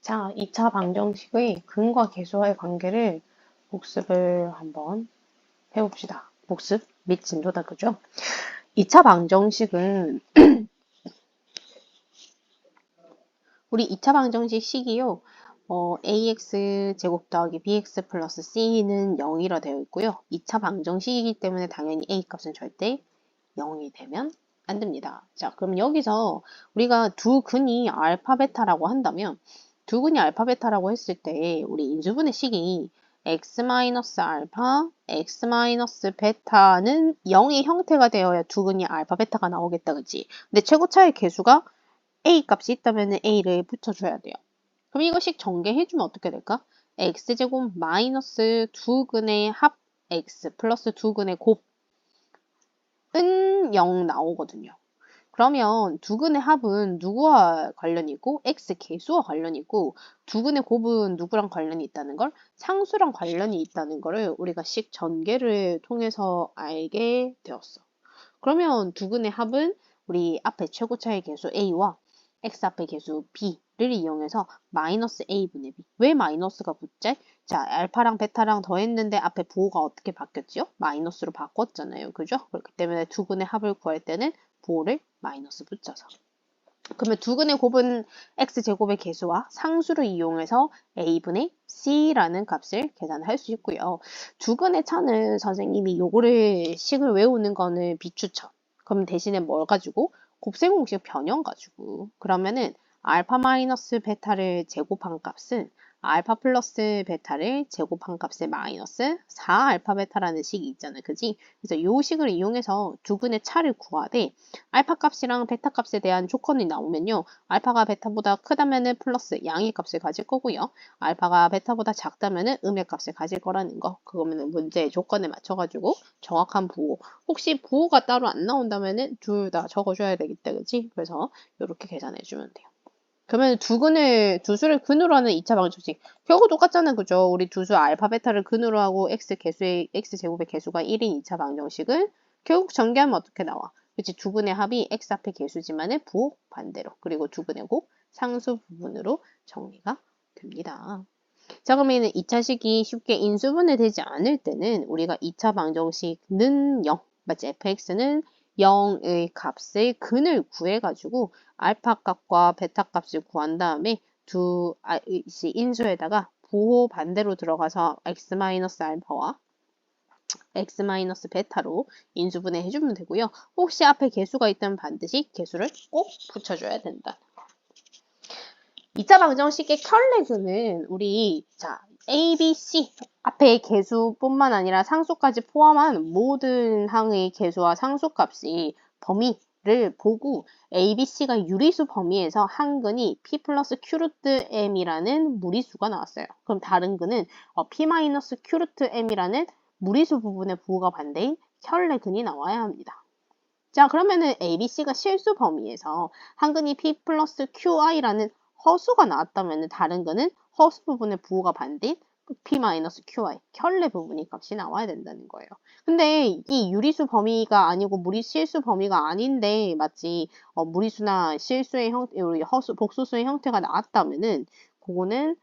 자, 2차 방정식의 근과 계수와의 관계를 복습을 한번 해봅시다. 복습 및 진도다, 그죠? 2차 방정식은 우리 2차 방정식 식이요. ax 제곱 더하기 bx 플러스 c는 0이라 되어 있고요. 2차 방정식이기 때문에 당연히 a 값은 절대 0이 되면 안 됩니다. 자, 그럼 여기서 우리가 두 근이 알파 베타라고 한다면 두 근이 알파 베타라고 했을 때 우리 인수분해 식이 x-알파, x-베타는 0의 형태가 되어야 두 근이 알파 베타가 나오겠다, 그치? 근데 최고차의 계수가 a 값이 있다면 a를 붙여줘야 돼요. 그럼 이거씩 전개해주면 어떻게 될까? x제곱 마이너스 두 근의 합 x 플러스 두 근의 곱은 0 나오거든요. 그러면 두 근의 합은 누구와 관련이 있고 x 계수와 관련이 있고 두 근의 곱은 누구랑 관련이 있다는 걸 상수랑 관련이 있다는 거를 우리가 식 전개를 통해서 알게 되었어. 그러면 두 근의 합은 우리 앞에 최고차의 계수 a와 x 앞의 계수 b를 이용해서 마이너스 a분의 b. 왜 마이너스가 붙지? 자, 알파랑 베타랑 더했는데 앞에 부호가 어떻게 바뀌었지요? 마이너스로 바꿨잖아요. 그죠? 그렇기 때문에 두 근의 합을 구할 때는 부호를 마이너스 붙여서. 그러면 두 근의 곱은 x제곱의 계수와 상수를 이용해서 a분의 c라는 값을 계산할 수 있고요. 두 근의 차는 선생님이 요거를 식을 외우는 거는 비추천. 그럼 대신에 뭘 가지고? 곱셈 공식 변형 가지고. 그러면은 알파 마이너스 베타를 제곱한 값은 알파 플러스 베타를 제곱한 값의 마이너스 4알파 베타라는 식이 있잖아요. 그지? 그래서 요 식을 이용해서 두 근의 차를 구하되 알파 값이랑 베타 값에 대한 조건이 나오면요. 알파가 베타보다 크다면은 플러스 양의 값을 가질 거고요. 알파가 베타보다 작다면은 음의 값을 가질 거라는 거. 그거면은 문제의 조건에 맞춰가지고 정확한 부호. 혹시 부호가 따로 안 나온다면은 둘 다 적어줘야 되겠다. 그치? 그래서 이렇게 계산해주면 돼요. 그러면 두 수를 근으로 하는 2차 방정식. 결국 똑같잖아, 그죠? 우리 두 수 알파, 베타를 근으로 하고 x 제곱의 계수가 1인 2차 방정식은 결국 전개하면 어떻게 나와? 그치? 두 근의 합이 x 앞의 계수지만은 부호 반대로. 그리고 두 근의 곱 상수 부분으로 정리가 됩니다. 자, 그러면 2차식이 쉽게 인수분해 되지 않을 때는 우리가 2차 방정식는 0, 맞지? fx는 0의 값의 근을 구해가지고 알파 값과 베타 값을 구한 다음에 두 인수에다가 부호 반대로 들어가서 x-알파와 x-베타로 인수분해 해주면 되고요. 혹시 앞에 계수가 있다면 반드시 계수를 꼭 붙여줘야 된다. 2차 방정식의 켤레근은 우리 자 A, B, C 앞에 계수뿐만 아니라 상수까지 포함한 모든 항의 계수와 상수값이 범위를 보고 A, B, C가 유리수 범위에서 한 근이 P 플러스 Q 루트 M이라는 무리수가 나왔어요. 그럼 다른 근은 P 마이너스 Q 루트 M이라는 무리수 부분의 부호가 반대인 켤레근이 나와야 합니다. 자, 그러면은 A, B, C가 실수 범위에서 한 근이 P 플러스 QI라는 허수가 나왔다면 다른 거는 허수 부분의 부호가 반대인 P-QI, 켤레 부분의 값이 나와야 된다는 거예요. 근데 이 유리수 범위가 아니고 실수 범위가 아닌데 맞지? 무리수나 실수의 형태, 복수수의 형태가 나왔다면은 그거는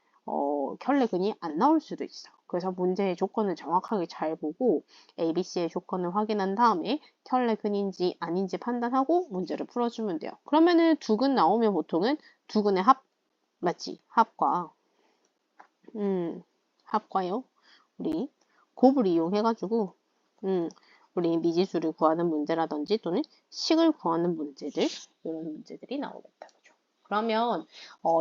켤레근이 안 나올 수도 있어. 그래서 문제의 조건을 정확하게 잘 보고 ABC의 조건을 확인한 다음에 켤레근인지 아닌지 판단하고 문제를 풀어주면 돼요. 그러면은 두 근 나오면 보통은 두 근의 합, 맞지? 합과요. 우리 곱을 이용해가지고, 우리 미지수를 구하는 문제라든지 또는 식을 구하는 문제들, 이런 문제들이 나오겠다. 그죠? 그러면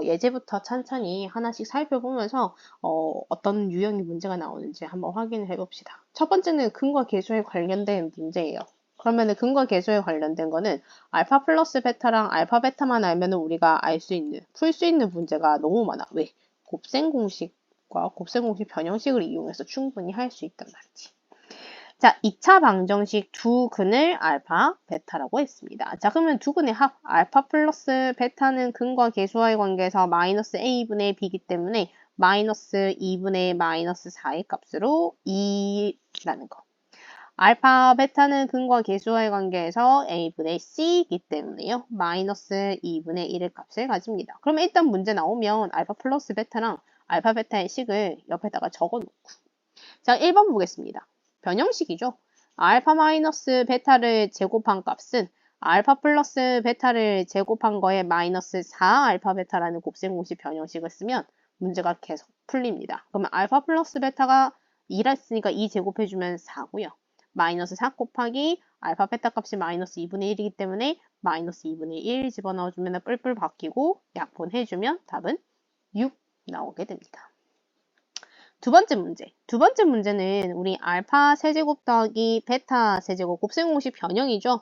예제부터 천천히 하나씩 살펴보면서 어떤 유형의 문제가 나오는지 한번 확인을 해봅시다. 첫 번째는 근과 계수에 관련된 문제예요. 그러면은 근과 계수에 관련된 거는 알파 플러스 베타랑 알파 베타만 알면은 우리가 풀 수 있는 문제가 너무 많아. 왜? 곱셈 공식과 곱셈 공식 변형식을 이용해서 충분히 할 수 있단 말이지. 자, 2차 방정식 두 근을 알파, 베타라고 했습니다. 자, 그러면 두 근의 합, 알파 플러스 베타는 근과 계수와의 관계에서 마이너스 a분의 b이기 때문에 마이너스 2분의 마이너스 4의 값으로 2라는 거. 알파, 베타는 근과 계수와의 관계에서 a분의 c이기 때문에요. 마이너스 2분의 1의 값을 가집니다. 그러면 일단 문제 나오면 알파 플러스 베타랑 알파, 베타의 식을 옆에다가 적어놓고. 자, 1번 보겠습니다. 변형식이죠. 알파 마이너스 베타를 제곱한 값은 알파 플러스 베타를 제곱한 거에 마이너스 4 알파 베타라는 곱셈공식 변형식을 쓰면 문제가 계속 풀립니다. 그러면 알파 플러스 베타가 2라 했으니까 2 제곱해주면 4고요. 마이너스 4 곱하기 알파 베타 값이 마이너스 2분의 1이기 때문에 마이너스 2분의 1 집어넣어주면 뿔뿔 바뀌고 약분해주면 답은 6 나오게 됩니다. 두 번째 문제. 두 번째 문제는 우리 알파 세제곱 더하기 베타 세제곱 곱셈공식 변형이죠.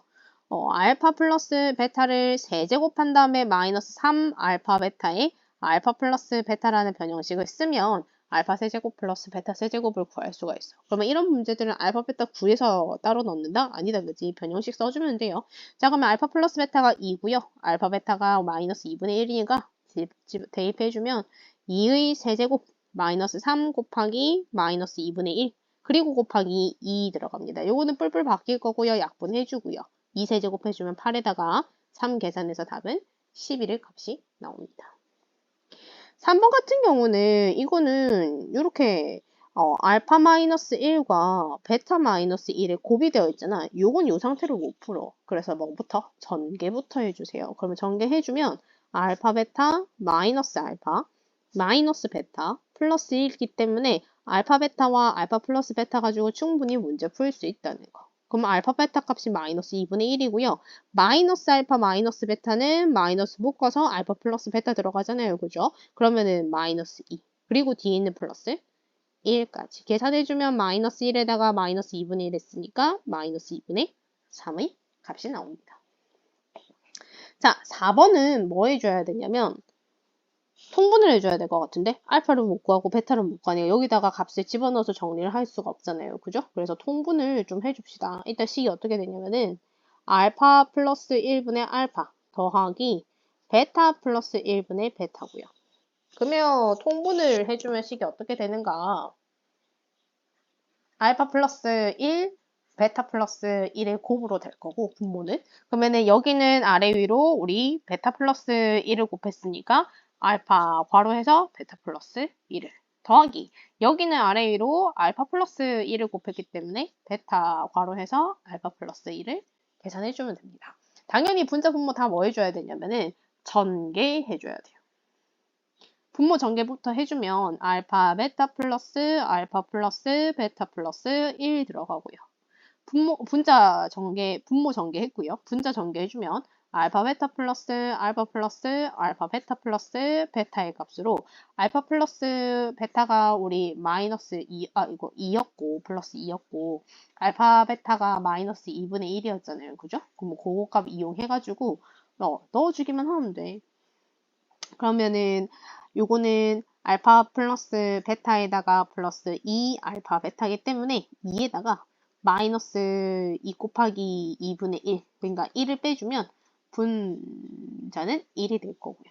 알파 플러스 베타를 세제곱한 다음에 마이너스 3 알파 베타에 알파 플러스 베타라는 변형식을 쓰면 알파 세제곱 플러스 베타 세제곱을 구할 수가 있어. 그러면 이런 문제들은 알파 베타 구해서 따로 넣는다? 아니다, 그지? 변형식 써주면 돼요. 자, 그러면 알파 플러스 베타가 2고요. 알파 베타가 마이너스 2분의 1이니까 대입해주면 2의 세제곱 마이너스 3 곱하기 마이너스 2분의 1 그리고 곱하기 2 들어갑니다. 요거는 뿔뿔 바뀔 거고요. 약분해주고요. 2 세제곱해주면 8에다가 3 계산해서 답은 11의 값이 나옵니다. 3번 같은 경우는 이거는 이렇게 알파 마이너스 1과 베타 마이너스 1에 곱이 되어 있잖아. 요건 요 상태로 못 풀어. 그래서 뭐부터? 전개부터 해주세요. 그러면 전개해주면 알파 베타 마이너스 알파 마이너스 베타 플러스 1이기 때문에 알파 베타와 알파 플러스 베타 가지고 충분히 문제 풀 수 있다는 거. 그럼 알파 베타 값이 마이너스 2분의 1이고요. 마이너스 알파 마이너스 베타는 마이너스 묶어서 알파 플러스 베타 들어가잖아요. 그죠? 그러면은 마이너스 2. 그리고 뒤에 있는 플러스 1까지. 계산해주면 마이너스 1에다가 마이너스 2분의 1 했으니까 마이너스 2분의 3의 값이 나옵니다. 자, 4번은 뭐 해줘야 되냐면 통분을 해줘야 될 것 같은데 알파를 못 구하고 베타를 못 구하니까 여기다가 값을 집어넣어서 정리를 할 수가 없잖아요. 그죠? 그래서 통분을 좀 해줍시다. 일단 식이 어떻게 되냐면은 알파 플러스 1분의 알파 더하기 베타 플러스 1분의 베타고요. 그러면 통분을 해주면 식이 어떻게 되는가? 알파 플러스 1, 베타 플러스 1의 곱으로 될 거고 분모는. 그러면은 여기는 아래 위로 우리 베타 플러스 1을 곱했으니까 알파 괄호해서 베타 플러스 1을 더하기 여기는 아래 위로 알파 플러스 1을 곱했기 때문에 베타 괄호해서 알파 플러스 1을 계산해주면 됩니다. 당연히 분자 분모 다 뭐 해줘야 되냐면은 전개해줘야 돼요. 분모 전개부터 해주면 알파 베타 플러스 알파 플러스 베타 플러스 1 들어가고요. 분자 전개, 분모 전개했고요. 분자 전개해주면 알파 베타 플러스 알파 플러스 알파 베타 플러스 베타의 값으로 알파 플러스 베타가 우리 마이너스 2, 2였고 플러스 2였고 알파 베타가 마이너스 2분의 1이었잖아요. 그죠? 그럼 그거 값 이용해가지고 넣어주기만 하면 돼. 그러면은 요거는 알파 플러스 베타에다가 플러스 2 알파 베타이기 때문에 2에다가 마이너스 2 곱하기 2분의 1 그러니까 1을 빼주면 분자는 1이 될 거고요.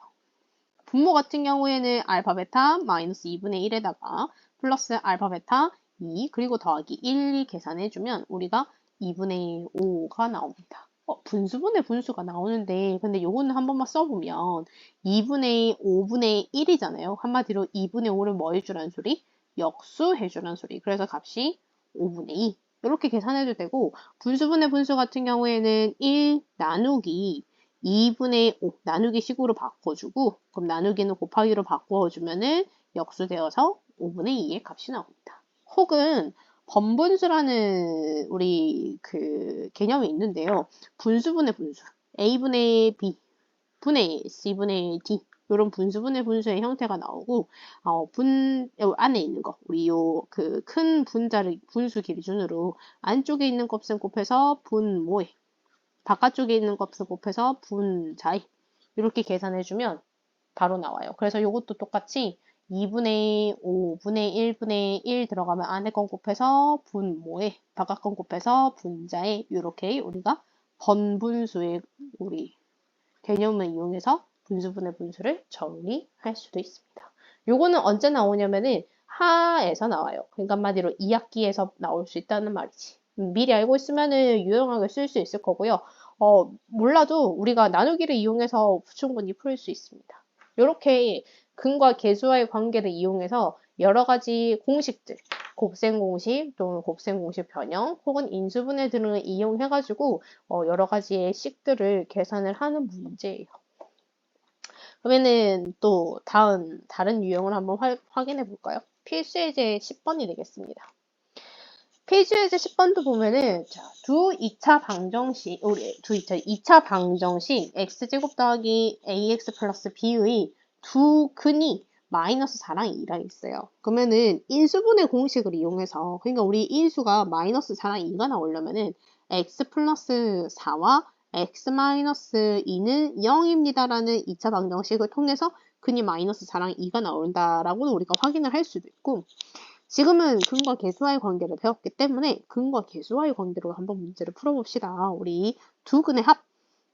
분모 같은 경우에는 알파 베타 마이너스 2분의 1에다가 플러스 알파 베타 2 그리고 더하기 1 계산해주면 우리가 2분의 5가 나옵니다. 분수분의 분수가 나오는데 근데 요거는 한 번만 써보면 2분의 5분의 1이잖아요. 한마디로 2분의 5를 뭐 해주라는 소리? 역수해주라는 소리. 그래서 값이 5분의 2 이렇게 계산해도 되고 분수분의 분수 같은 경우에는 1 나누기 2분의 5 나누기 식으로 바꿔주고 그럼 나누기는 곱하기로 바꿔주면은 역수되어서 5분의 2의 값이 나옵니다. 혹은 번분수라는 우리 그 개념이 있는데요. 분수분의 분수 A분의 B 분의 C분의 D 이런 분수분의 분수의 형태가 나오고 안에 있는 거 우리 요 그 큰 분자를 분수 기준으로 안쪽에 있는 값은 곱해서 분모에 바깥쪽에 있는 값을 곱해서 분자에 이렇게 계산해주면 바로 나와요. 그래서 이것도 똑같이 2분의 5분의 1분의 1 들어가면 안에 건 곱해서 분모에 바깥 건 곱해서 분자에 이렇게 우리가 번분수의 우리 개념을 이용해서 분수분의 분수를 정리할 수도 있습니다. 요거는 언제 나오냐면은 하에서 나와요. 그러니까 한마디로 2학기에서 나올 수 있다는 말이지. 미리 알고 있으면은 유용하게 쓸 수 있을 거고요. 몰라도 우리가 나누기를 이용해서 충분히 풀 수 있습니다. 이렇게 근과 계수와의 관계를 이용해서 여러 가지 공식들, 곱셈 공식 또는 곱셈 공식 변형 혹은 인수분해 등을 이용해가지고 여러 가지의 식들을 계산을 하는 문제예요. 그러면은 또 다른 유형을 한번 확인해 볼까요? 필수예제 10번이 되겠습니다. 필수예제 10번도 보면은 두 2차 방정식, 우리 2차 방정식 x제곱 더하기 ax 플러스 b의 두 근이 마이너스 4랑 2랑 있어요. 그러면은 인수분해 공식을 이용해서, 그러니까 우리 인수가 마이너스 4랑 2가 나오려면은 x 플러스 4와 x 마이너스 2는 0입니다라는 2차 방정식을 통해서 근이 마이너스 4랑 2가 나온다라고 우리가 확인을 할 수도 있고, 지금은 근과 계수와의 관계를 배웠기 때문에 근과 계수와의 관계로 한번 문제를 풀어봅시다. 우리 두 근의 합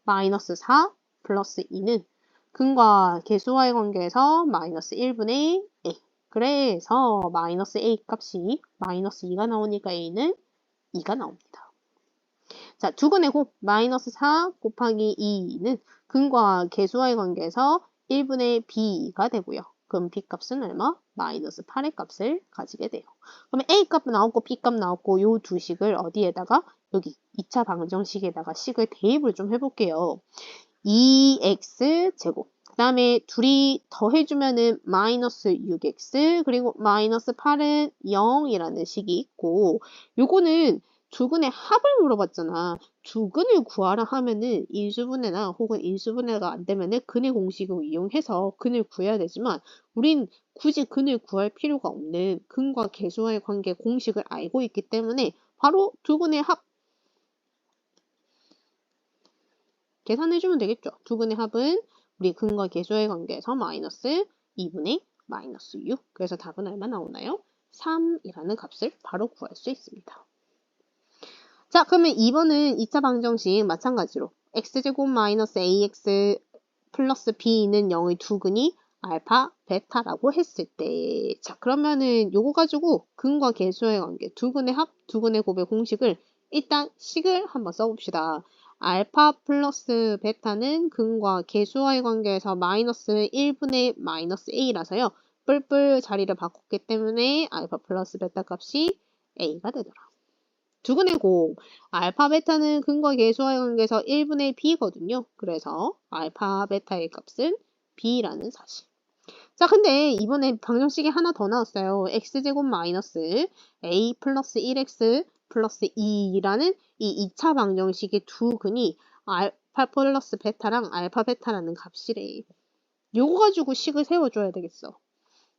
마이너스 4 플러스 2는 근과 계수와의 관계에서 마이너스 1분의 a. 그래서 마이너스 a 값이 마이너스 2가 나오니까 a는 2가 나옵니다. 자, 두 근의 곱 마이너스 4 곱하기 2는 근과 계수와의 관계에서 1분의 b가 되고요. 그럼 b 값은 얼마? 마이너스 8의 값을 가지게 돼요. 그러면 a 값 나왔고 b 값 나왔고 요 두 식을 어디에다가? 여기 2차 방정식에다가 식을 대입을 좀 해볼게요. 2x 제곱. 그 다음에 둘이 더해주면은 마이너스 6x 그리고 마이너스 8은 0이라는 식이 있고, 요거는 두 근의 합을 물어봤잖아. 두 근을 구하라 하면은 인수분해나 혹은 인수분해가 안 되면은 근의 공식을 이용해서 근을 구해야 되지만, 우린 굳이 근을 구할 필요가 없는 근과 계수와의 관계 공식을 알고 있기 때문에 바로 두 근의 합 계산해주면 되겠죠. 두 근의 합은 우리 근과 계수와의 관계에서 마이너스 2분의 마이너스 6. 그래서 답은 얼마 나오나요? 3이라는 값을 바로 구할 수 있습니다. 자, 그러면 2번은 2차 방정식 마찬가지로 x제곱 마이너스 ax 플러스 b는 0의 두 근이 알파, 베타라고 했을 때, 자, 그러면은 요거 가지고 근과 계수와의 관계, 두 근의 합, 두 근의 곱의 공식을 일단 식을 한번 써봅시다. 알파 플러스 베타는 근과 계수와의 관계에서 마이너스 1분의 마이너스 a라서요. 뿔뿔 자리를 바꿨기 때문에 알파 플러스 베타 값이 a가 되더라. 두 근의 곱, 알파 베타는 근과 계수와의 관계에서 1분의 b거든요. 그래서 알파 베타의 값은 b라는 사실. 자, 근데 이번에 방정식이 하나 더 나왔어요. x제곱 마이너스 a 플러스 1x 플러스 2라는 이 2차 방정식의 두 근이 알파 플러스 베타랑 알파 베타라는 값이래. 요거 가지고 식을 세워줘야 되겠어.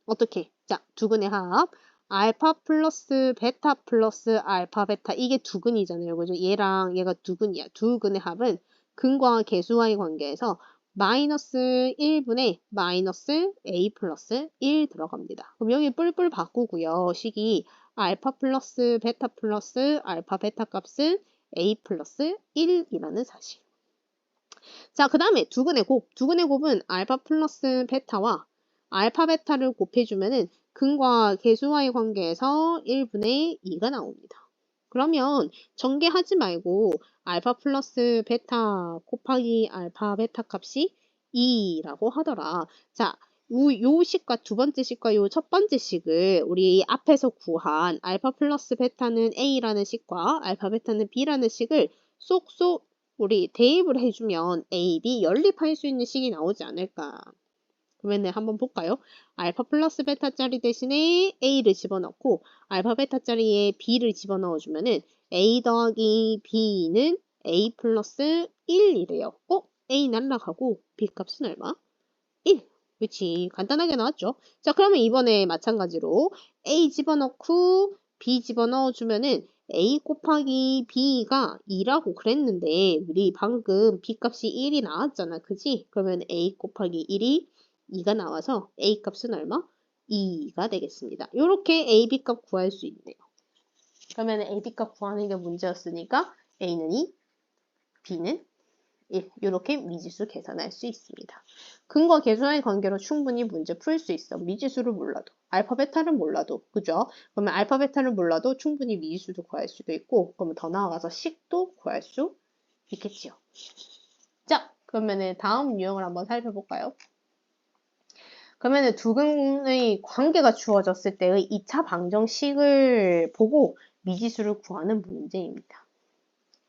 어떻게? 자, 두 근의 합. 알파 플러스 베타 플러스 알파 베타. 이게 두 근이잖아요. 그죠? 얘랑 얘가 두 근이야. 두 근의 합은 근과 계수와의 관계에서 마이너스 1분의 마이너스 a 플러스 1 들어갑니다. 그럼 여기 뿔뿔 바꾸고요. 식이 알파 플러스 베타 플러스 알파 베타 값은 a 플러스 1이라는 사실. 자, 그 다음에 두 근의 곱. 두 근의 곱은 알파 플러스 베타와 알파 베타를 곱해주면은 근과 계수와의 관계에서 1분의 2가 나옵니다. 그러면 전개하지 말고 알파 플러스 베타 곱하기 알파 베타 값이 2라고 하더라. 자, 요 식과 두 번째 식과 요 첫 번째 식을 우리 앞에서 구한 알파 플러스 베타는 A라는 식과 알파 베타는 B라는 식을 쏙쏙 우리 대입을 해주면 A, B 연립할 수 있는 식이 나오지 않을까. 그러면 한번 볼까요? 알파 플러스 베타짜리 대신에 A를 집어넣고 알파 베타짜리에 B를 집어넣어주면은 A 더하기 B는 A 플러스 1이래요. A 날라가고 B 값은 얼마? 1. 그렇지. 간단하게 나왔죠? 자, 그러면 이번에 마찬가지로 A 집어넣고 B 집어넣어주면은 A 곱하기 B가 2라고 그랬는데 우리 방금 B 값이 1이 나왔잖아. 그지? 그러면 A 곱하기 1이 2가 나와서 A 값은 얼마? 2가 되겠습니다. 이렇게 A, B 값 구할 수 있네요. 그러면 A, B 값 구하는 게 문제였으니까 A는 2, B는 1. 이렇게 미지수 계산할 수 있습니다. 근과 계수와의 관계로 충분히 문제 풀 수 있어. 미지수를 몰라도. 알파, 베타를 몰라도. 그죠? 그러면 알파, 베타를 몰라도 충분히 미지수도 구할 수도 있고, 그러면 더 나아가서 식도 구할 수 있겠지요. 자, 그러면은 다음 유형을 한번 살펴볼까요? 그러면은 두 근의 관계가 주어졌을 때의 2차 방정식을 보고 미지수를 구하는 문제입니다.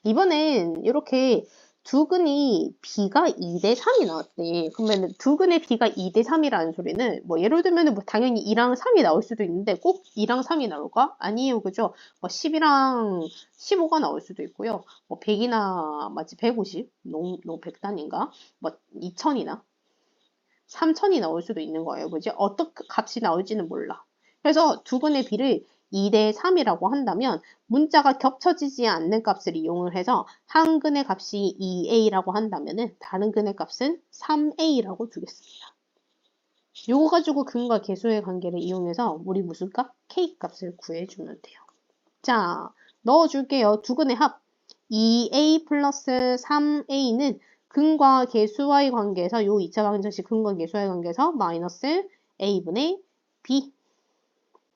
이번엔 이렇게 두 근이 b가 2대 3이 나왔대. 그러면 두 근의 b가 2대 3이라는 소리는 뭐 예를 들면 뭐 당연히 2랑 3이 나올 수도 있는데 꼭 2랑 3이 나올까? 아니에요. 그죠? 뭐 10이랑 15가 나올 수도 있고요. 뭐 100이나 맞지? 150? 너무 100단인가? 뭐 2000이나 3000이 나올 수도 있는 거예요. 그지? 어떤 값이 나올지는 몰라. 그래서 두 근의 b를 2대 3이라고 한다면 문자가 겹쳐지지 않는 값을 이용을 해서 한 근의 값이 2a라고 한다면 다른 근의 값은 3a라고 두겠습니다. 요거 가지고 근과 계수의 관계를 이용해서 우리 무슨 값? k 값을 구해주면 돼요. 자, 넣어줄게요. 두 근의 합 2a 플러스 3a는 근과 계수와의 관계에서 요 2차 방정식 근과 계수와의 관계에서 마이너스 a분의 b.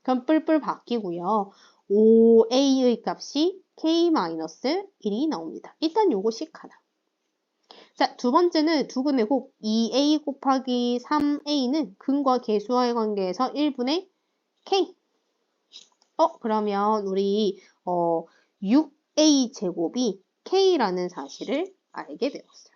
그럼 뿔뿔 바뀌고요. 5a의 값이 k-1이 나옵니다. 일단 요거씩 하나. 자, 두 번째는 두 근의 곱 2a 곱하기 3a는 근과 계수와의 관계에서 1분의 k. 그러면 우리 6a 제곱이 k라는 사실을 알게 되었어요.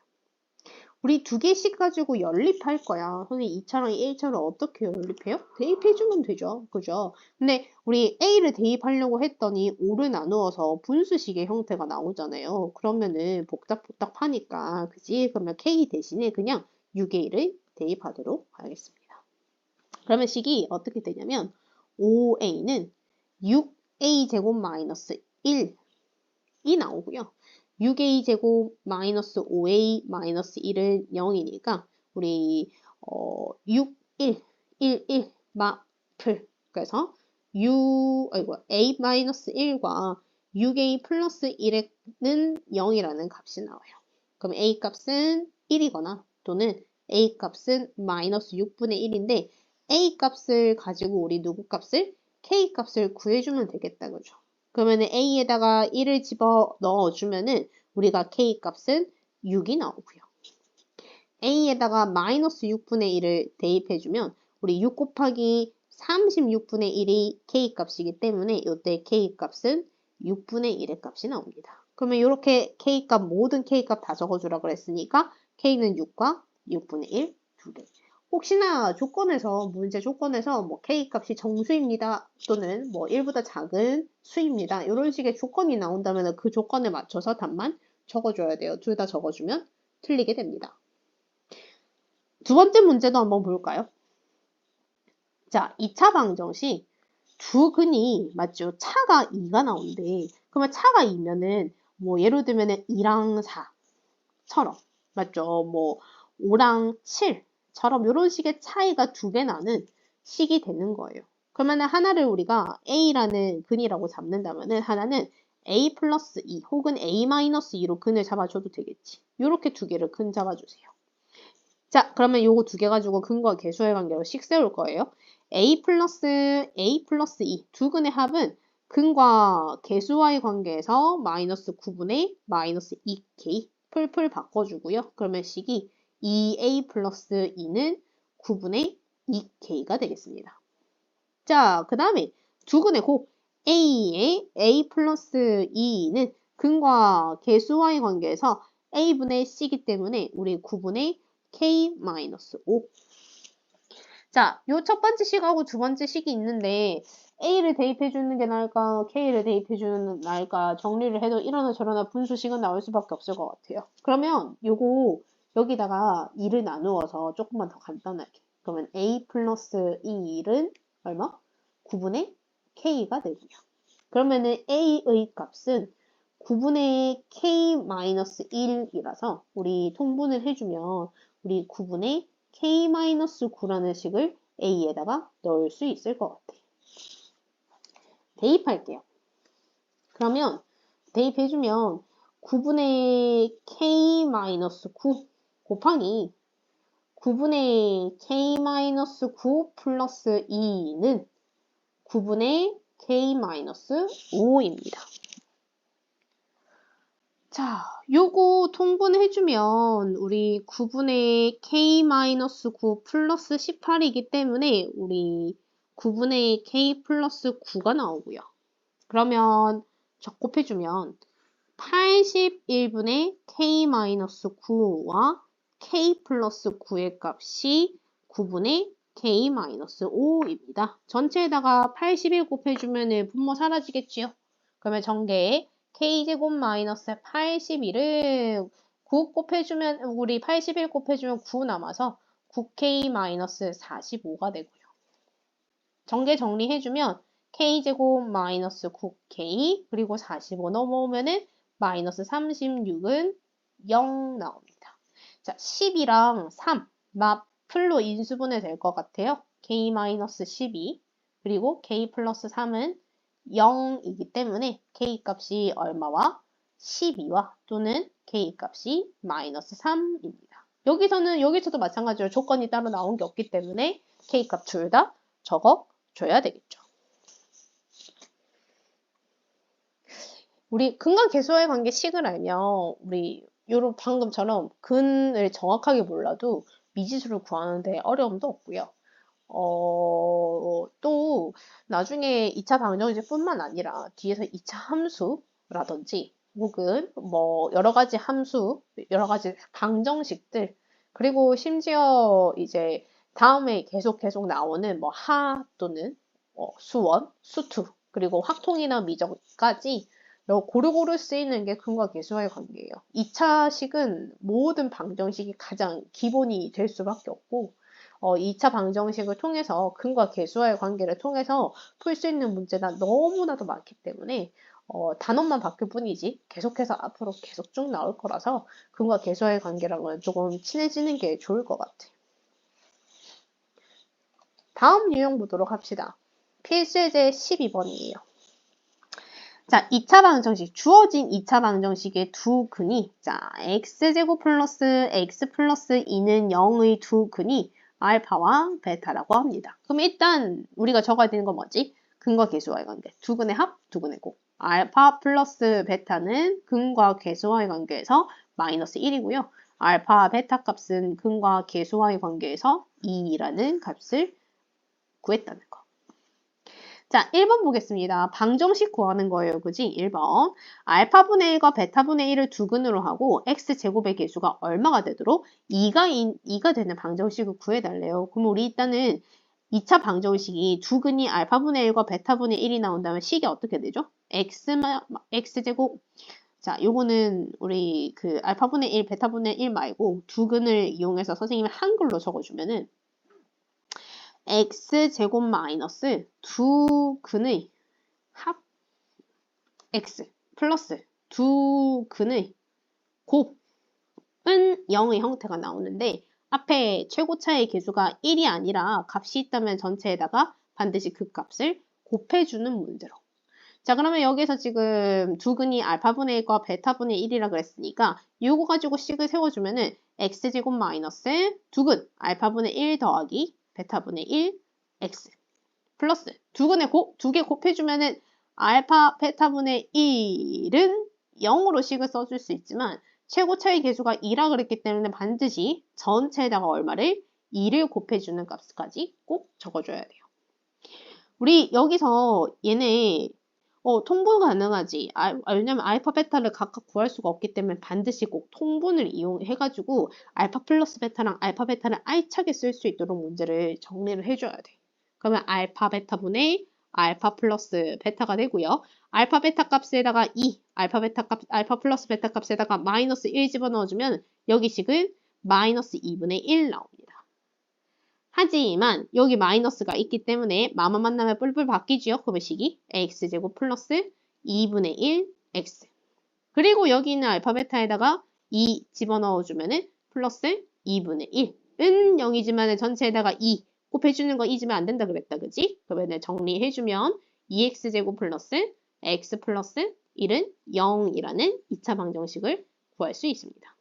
우리 두 개씩 가지고 연립할 거야. 선생님 2차랑 1차를 어떻게 연립해요? 대입해주면 되죠. 그죠? 근데 우리 a를 대입하려고 했더니 5를 나누어서 분수식의 형태가 나오잖아요. 그러면은 복잡하니까 그지? 그러면 k 대신에 그냥 6a를 대입하도록 하겠습니다. 그러면 식이 어떻게 되냐면 5a는 6a 제곱 마이너스 1이 나오고요. 6a 제곱 마이너스 5a 마이너스 1은 0이니까 우리 6, 1, 1, 1 마플. 그래서 a 마이너스 1과 6a 플러스 1은 0이라는 값이 나와요. 그럼 a 값은 1이거나 또는 a 값은 마이너스 6분의 1인데 a 값을 가지고 우리 누구 값을? k 값을 구해주면 되겠다. 그죠? 그러면은 a에다가 1을 집어 넣어주면은 우리가 k 값은 6이 나오고요. a에다가 마이너스 6분의 1을 대입해주면 우리 6 곱하기 36분의 1이 k 값이기 때문에 이때 k 값은 6분의 1의 값이 나옵니다. 그러면 이렇게 k 값 모든 k 값 다 적어주라 그랬으니까 k는 6과 6분의 1 두 개. 혹시나 문제 조건에서 뭐 k 값이 정수입니다 또는 뭐 1보다 작은 수입니다 이런 식의 조건이 나온다면 그 조건에 맞춰서 답만 적어줘야 돼요. 둘 다 적어주면 틀리게 됩니다. 두 번째 문제도 한번 볼까요? 자, 2차 방정식 두 근이 맞죠? 차가 2가 나온대. 그러면 차가 2면은 뭐 예를 들면은 2랑 4처럼 맞죠? 뭐 5랑 7처럼 이런 식의 차이가 두 개 나는 식이 되는 거예요. 그러면 하나를 우리가 A라는 근이라고 잡는다면은 하나는 A 플러스 2 혹은 A 마이너스 2로 근을 잡아줘도 되겠지. 이렇게 두 개를 근 잡아주세요. 자, 그러면 요거 두 개 가지고 근과 계수의 관계로 식 세울 거예요. A 플러스 2 두 근의 합은 근과 계수와의 관계에서 마이너스 9분의 마이너스 2k 풀풀 바꿔주고요. 그러면 식이 2a 플러스 2는 9분의 2k가 되겠습니다. 자, 그 다음에 두 근의 곱 a의 a 플러스 2는 근과 계수와의 관계에서 a분의 c이기 때문에 우리 9분의 k-5. 자, 요 첫 번째 식하고 두 번째 식이 있는데 a를 대입해 주는 게 나을까, k를 대입해 주는 게 나을까 정리를 해도 이러나 저러나 분수식은 나올 수밖에 없을 것 같아요. 그러면 요거 여기다가 2를 나누어서 조금만 더 간단하게. 그러면 a 플러스 2는 얼마? 9분의 k가 되고요. 그러면은 a의 값은 9분의 k-1이라서 우리 통분을 해주면 우리 9분의 k-9라는 식을 a에다가 넣을 수 있을 것 같아요. 대입할게요. 그러면 대입해주면 9분의 k-9 곱하기 9분의 k-9 플러스 2는 9분의 k-5입니다. 자, 요거 통분해주면 우리 9분의 k-9 플러스 18이기 때문에 우리 9분의 k 플러스 9가 나오고요. 그러면 적곱해주면 81분의 k-9와 k 플러스 9의 값이 9분의 k-5입니다. 전체에다가 81 곱해주면 분모 사라지겠지요? 그러면 전개에 k제곱 마이너스 81을 9 곱해주면 우리 81 곱해주면 9 남아서 9k 마이너스 45가 되고요. 전개 정리해주면 k제곱 마이너스 9k 그리고 45 넘어오면은 마이너스 36은 0 나옵니다. 자, 10이랑 3 마플로 인수분해 될 것 같아요. k 마이너스 12 그리고 k 플러스 3은 0이기 때문에 k 값이 얼마와 12와 또는 k 값이 마이너스 3입니다. 여기서도 마찬가지로 조건이 따로 나온 게 없기 때문에 k 값 둘 다 적어줘야 되겠죠. 우리 근과 계수와의 관계 식을 알면 우리 요런 방금처럼 근을 정확하게 몰라도 미지수를 구하는데 어려움도 없고요. 또 나중에 2차 방정식뿐만 아니라 뒤에서 2차 함수라든지 혹은 뭐 여러 가지 함수, 여러 가지 방정식들 그리고 심지어 이제 다음에 계속 나오는 뭐 하 또는 수원, 수투 그리고 확통이나 미적까지 고루고루 쓰이는 게 근과 계수와의 관계예요. 2차식은 모든 방정식이 가장 기본이 될 수밖에 없고 2차 방정식을 통해서 근과 계수와의 관계를 통해서 풀 수 있는 문제가 너무나도 많기 때문에 단원만 바뀔 뿐이지 계속해서 앞으로 계속 쭉 나올 거라서 근과 계수와의 관계랑은 조금 친해지는 게 좋을 것 같아요. 다음 유형 보도록 합시다. 필수예제 12번이에요. 자, 2차 방정식, 주어진 2차 방정식의 두 근이, 자, x제곱 플러스 x 플러스 2는 0의 두 근이 알파와 베타라고 합니다. 그럼 일단 우리가 적어야 되는 건 뭐지? 근과 계수와의 관계. 두 근의 합, 두 근의 곱. 알파 플러스 베타는 근과 계수와의 관계에서 마이너스 1이고요. 알파, 베타 값은 근과 계수와의 관계에서 2라는 값을 구했다는 거. 자, 1번 보겠습니다. 방정식 구하는 거예요. 그지? 1번. 알파분의 1과 베타분의 1을 두 근으로 하고 x제곱의 개수가 얼마가 되도록 2가 되는 방정식을 구해달래요. 그럼 우리 일단은 2차 방정식이 두 근이 알파분의 1과 베타분의 1이 나온다면 식이 어떻게 되죠? x제곱. 자, 요거는 우리 그 알파분의 1, 베타분의 1 말고 두 근을 이용해서 선생님이 한글로 적어주면은 x제곱 마이너스 두 근의 합 x 플러스 두 근의 곱은 0의 형태가 나오는데 앞에 최고차의 개수가 1이 아니라 값이 있다면 전체에다가 반드시 그 값을 곱해주는 문제로. 자, 그러면 여기서 지금 두 근이 알파분의 1과 베타분의 1이라 그랬으니까 이거 가지고 식을 세워주면은 x제곱 마이너스 두 근 알파분의 1 더하기 베타분의 1 x 플러스 두 개 곱해주면은 알파 베타분의 1은 0으로 식을 써줄 수 있지만 최고차의 개수가 2라 그랬기 때문에 반드시 전체에다가 얼마를 2를 곱해주는 값까지 꼭 적어줘야 돼요. 우리 여기서 얘네 통분 가능하지. 왜냐면 알파 베타를 각각 구할 수가 없기 때문에 반드시 꼭 통분을 이용해가지고 알파 플러스 베타랑 알파 베타를 알차게 쓸 수 있도록 문제를 정리를 해줘야 돼. 그러면 알파 베타분의 알파 플러스 베타가 되고요. 알파 베타 값에다가 2, 알파 플러스 베타 값에다가 마이너스 1 집어넣어주면 여기 식은 마이너스 2분의 1 나옵니다. 하지만 여기 마이너스가 있기 때문에 마마 만나면 뿔뿔 바뀌지요. 그러면 식이 x제곱 플러스 2분의 1 x 그리고 여기 있는 알파 베타에다가 2 집어넣어주면은 플러스 2분의 1은 0이지만 전체에다가 2 곱해주는 거 잊으면 안 된다 그랬다. 그지? 그러면 정리해주면 2x제곱 플러스 x 플러스 1은 0이라는 2차 방정식을 구할 수 있습니다.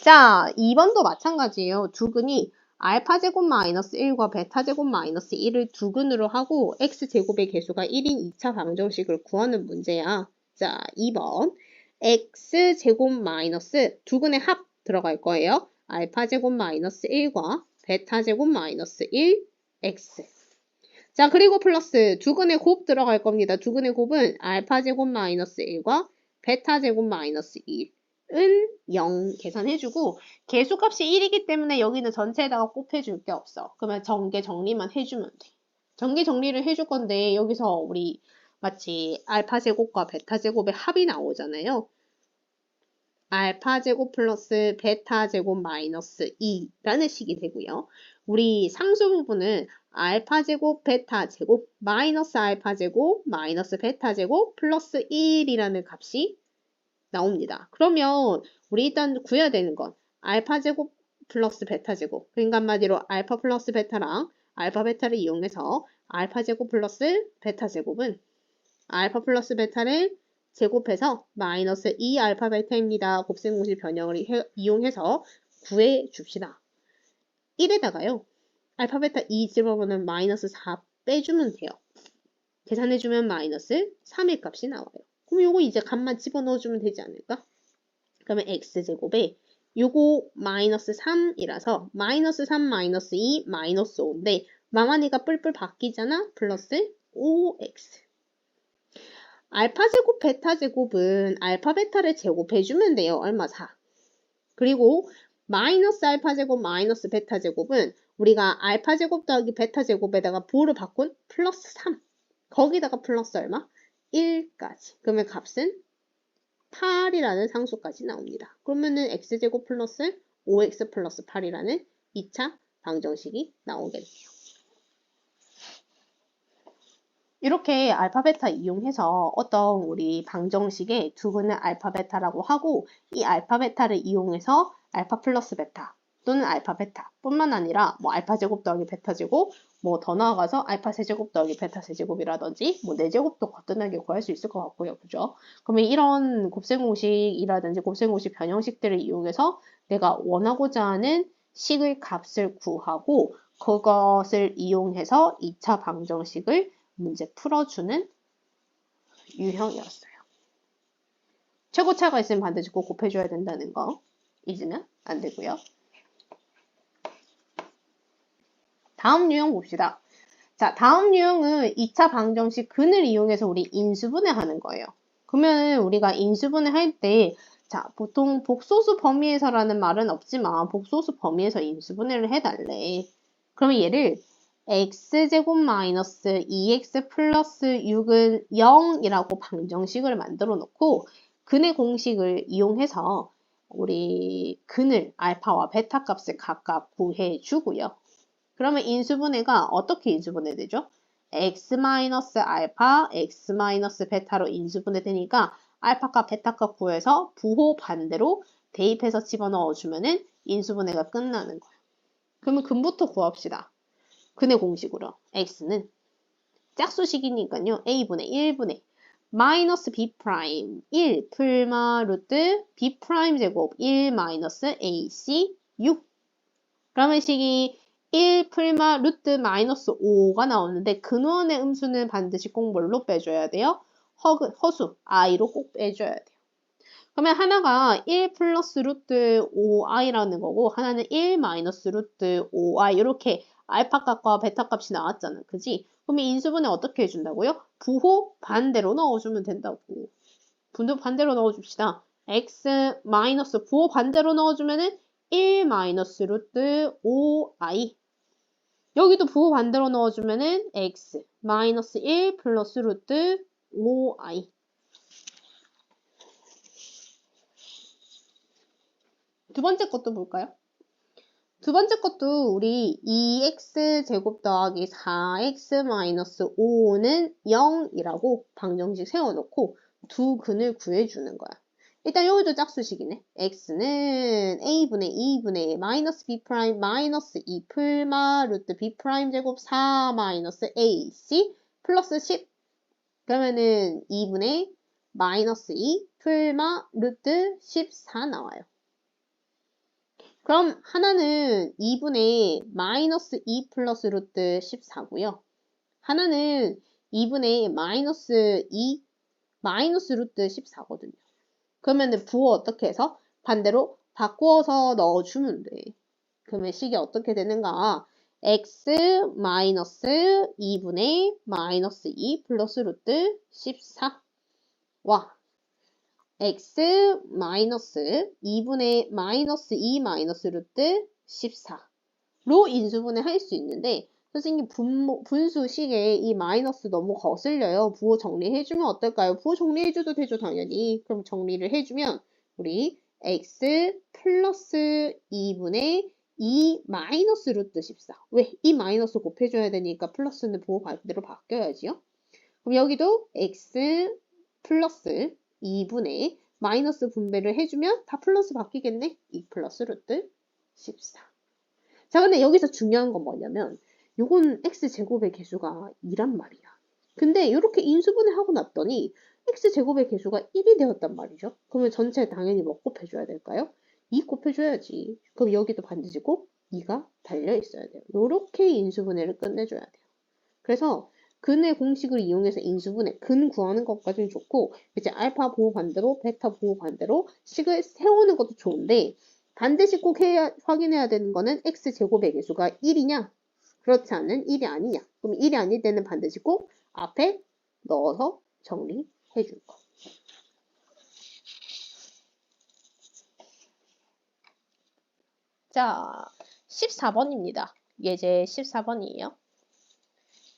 자, 2번도 마찬가지예요. 두근이 알파제곱 마이너스 1과 베타제곱 마이너스 1을 두근으로 하고 x제곱의 개수가 1인 2차 방정식을 구하는 문제야. 자, 2번 x제곱 마이너스 두근의 합 들어갈 거예요. 알파제곱 마이너스 1과 베타제곱 마이너스 1 x. 자, 그리고 플러스 두근의 곱 들어갈 겁니다. 두근의 곱은 알파제곱 마이너스 1과 베타제곱 마이너스 1은 0 계산해주고 개수값이 1이기 때문에 여기는 전체에다가 곱해줄 게 없어. 그러면 전개 정리만 해주면 돼. 전개 정리를 해줄 건데 여기서 우리 마치 알파제곱과 베타제곱의 합이 나오잖아요. 알파제곱 플러스 베타제곱 마이너스 2라는 식이 되고요. 우리 상수 부분은 알파제곱 베타제곱 마이너스 알파제곱 마이너스 베타제곱 플러스 1이라는 값이 나옵니다. 그러면 우리 일단 구해야 되는 건 알파제곱 플러스 베타제곱. 그러니까 한마디로 알파 플러스 베타랑 알파 베타를 이용해서 알파제곱 플러스 베타제곱은 알파 플러스 베타를 제곱해서 마이너스 2알파 베타입니다. 곱셈공식 변형을 이용해서 구해줍시다. 1에다가요. 알파 베타 2 집어보면 마이너스 4 빼주면 돼요. 계산해주면 마이너스 3의 값이 나와요. 그럼 요거 이제 값만 집어넣어주면 되지 않을까? 그러면 x제곱에 요거 마이너스 3이라서 마이너스 3 마이너스 2 마이너스 5인데 망하니까 뿔뿔 바뀌잖아? 플러스 5x. 알파제곱 베타제곱은 알파 베타를 제곱해주면 돼요. 얼마 4. 그리고 마이너스 알파제곱 마이너스 베타제곱은 우리가 알파제곱 더하기 베타제곱에다가 부호를 바꾼 플러스 3. 거기다가 플러스 얼마? 1까지. 그러면 값은 8이라는 상수까지 나옵니다. 그러면은 x제곱 플러스 5x 플러스 8이라는 2차 방정식이 나오겠네요. 이렇게 알파 베타 이용해서 어떤 우리 방정식의 두근을 알파 베타라고 하고 이 알파 베타를 이용해서 알파 플러스 베타 또는 알파 베타 뿐만 아니라 뭐 알파 제곱 더하기 베타 제곱 뭐 더 나아가서 알파 세제곱 더하기 베타 세제곱이라든지 뭐 4제곱도 거뜬하게 구할 수 있을 것 같고요. 그죠? 그러면 이런 곱셈공식이라든지 곱셈공식 변형식들을 이용해서 내가 원하고자 하는 식의 값을 구하고 그것을 이용해서 2차 방정식을 문제 풀어주는 유형이었어요. 최고차가 있으면 반드시 꼭 곱해줘야 된다는 거 잊으면 안 되고요. 다음 유형 봅시다. 자, 다음 유형은 2차 방정식 근을 이용해서 우리 인수분해하는 거예요. 그러면 우리가 인수분해 할 때 자, 보통 복소수 범위에서라는 말은 없지만 복소수 범위에서 인수분해를 해달래. 그러면 얘를 x제곱 마이너스 2x 플러스 6은 0이라고 방정식을 만들어 놓고 근의 공식을 이용해서 우리 근을 알파와 베타 값을 각각 구해 주고요. 그러면 인수분해가 어떻게 인수분해 되죠? x 마이너스 알파, x 마이너스 베타로 인수분해 되니까 알파값, 베타값 구해서 부호 반대로 대입해서 집어넣어 주면은 인수분해가 끝나는 거예요. 그러면 근부터 구합시다. 근의 공식으로 x는 짝수식이니까요. a분의 1분의 마이너스 b 프라임 1 풀마 루트 b 프라임 제곱 1 마이너스 ac 6 그러면 식이 1 풀마 루트 마이너스 5가 나오는데 근원의 음수는 반드시 꼭 뭘로 빼줘야 돼요? 허수 i로 꼭 빼줘야 돼요. 그러면 하나가 1 플러스 루트 5i라는 거고 하나는 1 마이너스 루트 5i 이렇게 알파 값과 베타 값이 나왔잖아. 그지? 그러면 인수분해 어떻게 해준다고요? 부호 반대로 넣어주면 된다고. 분호 반대로 넣어줍시다. x 마이너스 부호 반대로 넣어주면은 1 마이너스 루트 5i 여기도 부호 반대로 넣어주면은 x 마이너스 1 플러스 루트 5i 두 번째 것도 볼까요? 두 번째 것도 우리 2x 제곱 더하기 4x 마이너스 5는 0이라고 방정식 세워놓고 두 근을 구해주는 거야. 일단 여기도 짝수식이네. x는 a분의 2분의 마이너스 b 프라임 마이너스 2 풀마 루트 b 프라임 제곱 4 마이너스 ac 플러스 10. 그러면은 2분의 마이너스 2 풀마 루트 14 나와요. 그럼 하나는 2분의 마이너스 2 플러스 루트 14고요. 하나는 2분의 마이너스 2 마이너스 루트 14거든요. 그러면은 부호 어떻게 해서? 반대로 바꾸어서 넣어주면 돼. 그러면 식이 어떻게 되는가? x 마이너스 2분의 마이너스 2 플러스 루트 14. 와, x 마이너스 2분의 마이너스 2 마이너스 루트 14로 인수분해 할 수 있는데 선생님 분수식에 이 마이너스 너무 거슬려요. 부호 정리해주면 어떨까요? 부호 정리해줘도 되죠, 당연히. 그럼 정리를 해주면 우리 x 플러스 2분의 2 마이너스 루트 14. 왜? 이 마이너스 곱해줘야 되니까 플러스는 부호 반대로 바뀌어야지요. 그럼 여기도 x 플러스 2분의 마이너스 분배를 해주면 다 플러스 바뀌겠네? 2 플러스 루트 14. 자, 근데 여기서 중요한 건 뭐냐면 요건 x제곱의 개수가 2란 말이야. 근데 이렇게 인수분해하고 났더니 x제곱의 개수가 1이 되었단 말이죠. 그러면 전체 당연히 뭐 곱해줘야 될까요? 2 곱해줘야지. 그럼 여기도 반드시 꼭 2가 달려있어야 돼요. 요렇게 인수분해를 끝내줘야 돼요. 그래서 근의 공식을 이용해서 인수분해, 근 구하는 것까지는 좋고 이제 알파 보호 반대로, 베타 보호 반대로 식을 세우는 것도 좋은데 반드시 꼭 확인해야 되는 거는 x제곱의 개수가 1이냐? 그렇지 않은 1이 아니냐? 그럼 1이 아닐 때는 반드시 꼭 앞에 넣어서 정리해 줄 거. 자, 14번입니다. 예제 14번이에요.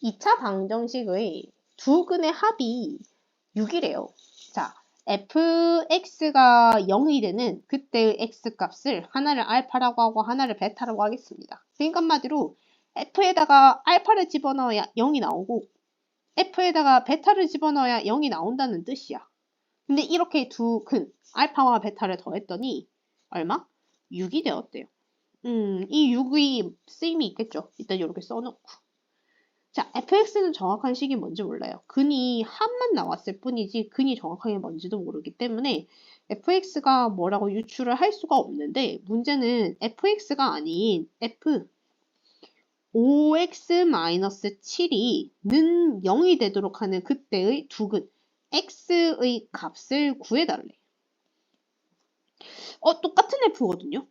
2차 방정식의 두 근의 합이 6이래요. 자, fx가 0이 되는 그때의 x값을 하나를 알파라고 하고 하나를 베타라고 하겠습니다. 그러니까 한마디로 f에다가 알파를 집어넣어야 0이 나오고 f에다가 베타를 집어넣어야 0이 나온다는 뜻이야. 근데 이렇게 두 근, 알파와 베타를 더했더니 얼마? 6이 되었대요. 이 6의 쓰임이 있겠죠. 일단 이렇게 써놓고. 자, fx는 정확한 식이 뭔지 몰라요. 근이 합만 나왔을 뿐이지 근이 정확하게 뭔지도 모르기 때문에 fx가 뭐라고 유추를 할 수가 없는데 문제는 fx가 아닌 f 5x-7이 는 0이 되도록 하는 그때의 두 근 x의 값을 구해달래. 똑같은 f거든요.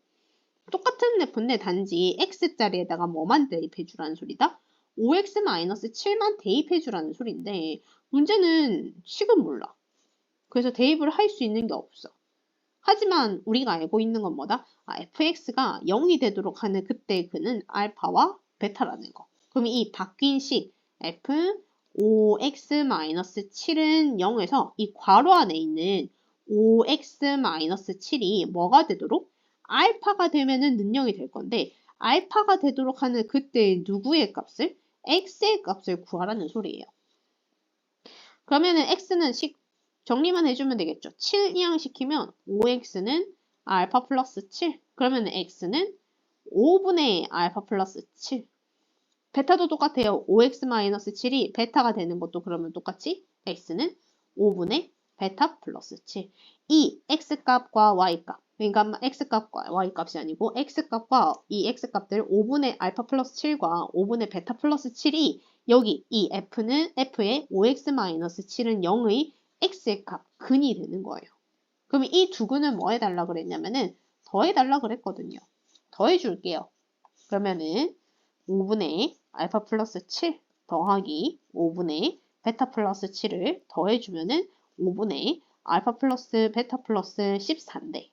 똑같은 f인데 단지 x자리에다가 뭐만 대입해주라는 소리다? 5x-7만 대입해주라는 소리인데 문제는 식은 몰라. 그래서 대입을 할 수 있는 게 없어. 하지만 우리가 알고 있는 건 뭐다? fx가 0이 되도록 하는 그때의 근은 알파와 베타라는 거. 그럼 이 바뀐 식 f 5x-7은 0에서 이 괄호 안에 있는 5x-7이 뭐가 되도록? 알파가 되면은 능력이 될 건데 알파가 되도록 하는 그때의 누구의 값을? x의 값을 구하라는 소리예요. 그러면은 x는 정리만 해주면 되겠죠. 7 이항시키면 5x는 알파 플러스 7. 그러면 x는 5분의 알파 플러스 7. 베타도 똑같아요. 5x-7이 베타가 되는 것도 그러면 똑같이 x는 5분의 베타 플러스 7. 이 x값과 y값. 그러니까 x값과 y값이 아니고 x값과 이 x값들 5분의 알파 플러스 7과 5분의 베타 플러스 7이 여기 이 f의 5x-7은 0의 x의 값, 근이 되는 거예요. 그럼 이 두 근을 뭐 해달라 그랬냐면은 더해달라 그랬거든요. 더해줄게요. 그러면은 5분의 알파 플러스 7 더하기 5분의 베타 플러스 7을 더해주면은 5분의 알파 플러스 베타 플러스 14인데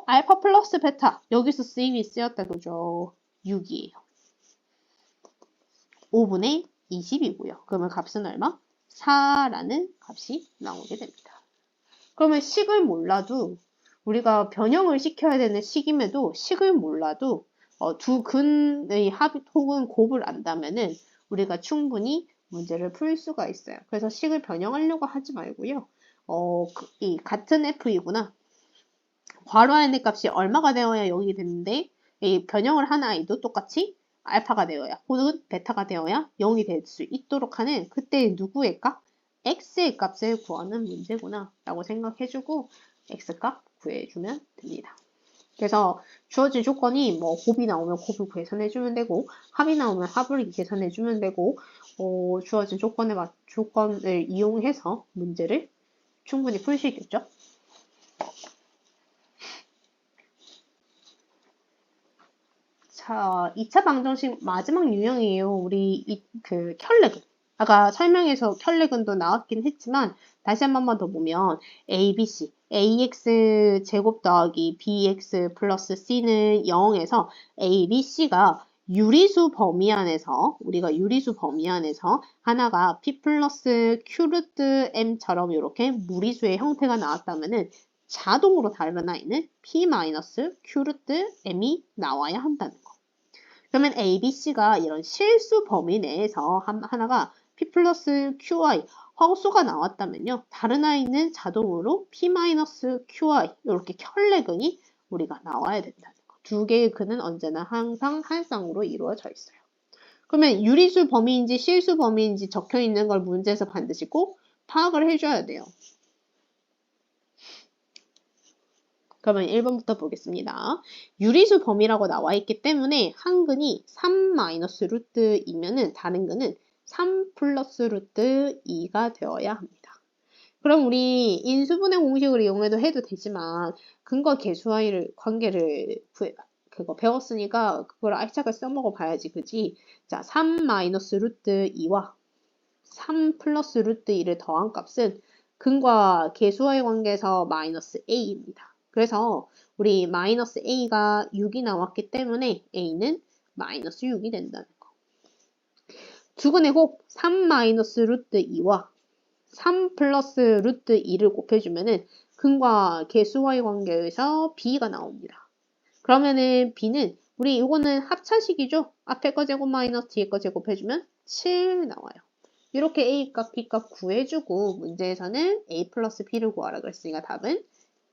알파 플러스 베타 여기서 쓰임이 쓰였다 그죠? 6이에요. 5분의 20이고요. 그러면 값은 얼마? 4라는 값이 나오게 됩니다. 그러면 식을 몰라도 우리가 변형을 시켜야 되는 식임에도 식을 몰라도 두 근의 합 혹은 곱을 안다면은 우리가 충분히 문제를 풀 수가 있어요. 그래서 식을 변형하려고 하지 말고요. 이 같은 f이구나. 괄호 안의 값이 얼마가 되어야 0이 되는데 이 변형을 한 아이도 똑같이 알파가 되어야 혹은 베타가 되어야 0이 될 수 있도록 하는 그때 누구의 값? x의 값을 구하는 문제구나 라고 생각해주고 x값 구해주면 됩니다. 그래서 주어진 조건이 뭐 곱이 나오면 곱을 계산해주면 되고 합이 나오면 합을 계산해주면 되고 주어진 조건을 이용해서 문제를 충분히 풀 수 있겠죠. 자, 2차 방정식 마지막 유형이에요. 우리 그 켈레근. 아까 설명에서 켈레근도 나왔긴 했지만 다시 한 번만 더 보면 a, b, c, ax 제곱 더하기 bx 플러스 c는 0에서 a, b, c가 유리수 범위 안에서 우리가 유리수 범위 안에서 하나가 p 플러스 q 루트 m처럼 이렇게 무리수의 형태가 나왔다면은 자동으로 다른 아이는 p 마이너스 q 루트 m이 나와야 한다는 거. 그러면 A, B, C가 이런 실수 범위 내에서 하나가 P 플러스 QI 허수가 나왔다면요. 다른 아이는 자동으로 P 마이너스 QI 이렇게 켤레근이 우리가 나와야 된다는 거. 두 개의 근은 언제나 항상 한 쌍으로 이루어져 있어요. 그러면 유리수 범위인지 실수 범위인지 적혀 있는 걸 문제에서 반드시 꼭 파악을 해줘야 돼요. 그러면 1번부터 보겠습니다. 유리수 범위라고 나와 있기 때문에 한 근이 3 마이너스 루트 2면은 다른 근은 3 플러스 루트 2가 되어야 합니다. 그럼 우리 인수분해 공식을 이용해도 해도 되지만 근과 계수와의 관계를 그거 배웠으니까 그걸 알차게 써먹어 봐야지, 그지? 자, 3 마이너스 루트 2와 3 플러스 루트 2를 더한 값은 근과 계수와의 관계에서 마이너스 a입니다. 그래서 우리 마이너스 a가 6이 나왔기 때문에 a는 마이너스 6이 된다는 거. 두근의 곱 3 마이너스 루트 2와 3 플러스 루트 2를 곱해주면은 근과 계수와의 관계에서 b가 나옵니다. 그러면은 b는 우리 이거는 합차식이죠. 앞에 거 제곱 마이너스 뒤에 거 제곱해주면 7 나와요. 이렇게 A값, B값 구해주고 문제에서는 A 플러스 B를 구하라 그랬으니까 답은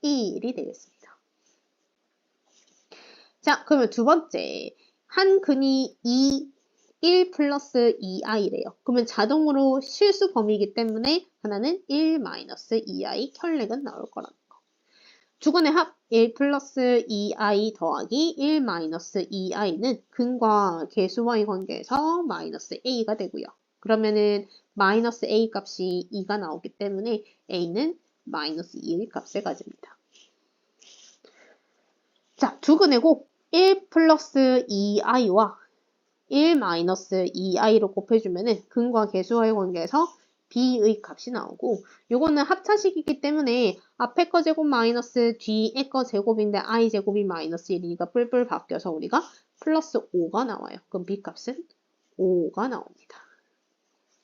1이 되겠습니다. 자, 그러면 두 번째. 한 근이 1 플러스 2i래요. 그러면 자동으로 실수 범위이기 때문에 하나는 1 마이너스 2i 켤레근 나올 거라는 거. 두 근의 합 1 플러스 2i 더하기 1 마이너스 2i는 근과 계수와의 관계에서 마이너스 a가 되고요. 그러면은 마이너스 a 값이 2가 나오기 때문에 a는 마이너스 2의 값을 가집니다. 자, 두 근의 곱 1 플러스 2i와 1 마이너스 2i로 곱해주면은 근과 계수와의 관계에서 b의 값이 나오고 요거는 합차식이기 때문에 앞에 거 제곱 마이너스 뒤에 거 제곱인데 i 제곱이 마이너스 1이니까 뿔뿔 바뀌어서 우리가 플러스 5가 나와요. 그럼 b 값은 5가 나옵니다.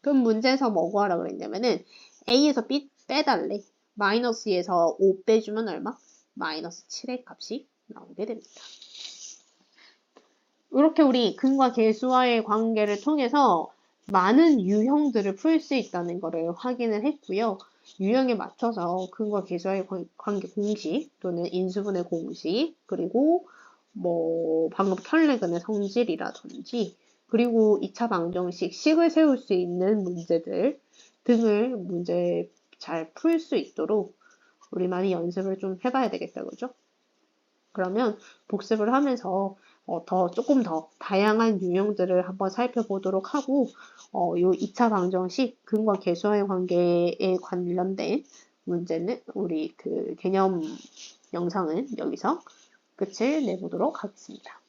그럼 문제에서 뭐 구하라 그랬냐면은 a에서 b 빼달래. 마이너스 2에서 5 빼주면 얼마? 마이너스 7의 값이 나오게 됩니다. 이렇게 우리 근과 계수와의 관계를 통해서 많은 유형들을 풀 수 있다는 것을 확인을 했고요. 유형에 맞춰서 근과 계수와의 관계 공식 또는 인수분해 공식 그리고 뭐 방금 켤레근의 성질이라든지 그리고 2차 방정식 식을 세울 수 있는 문제들 등을 문제 잘 풀 수 있도록 우리 많이 연습을 좀 해봐야 되겠다, 그죠? 그러면 복습을 하면서 조금 더 다양한 유형들을 한번 살펴보도록 하고 요 2차 방정식 근과 계수와의 관계에 관련된 문제는 우리 그 개념 영상은 여기서 끝을 내보도록 하겠습니다.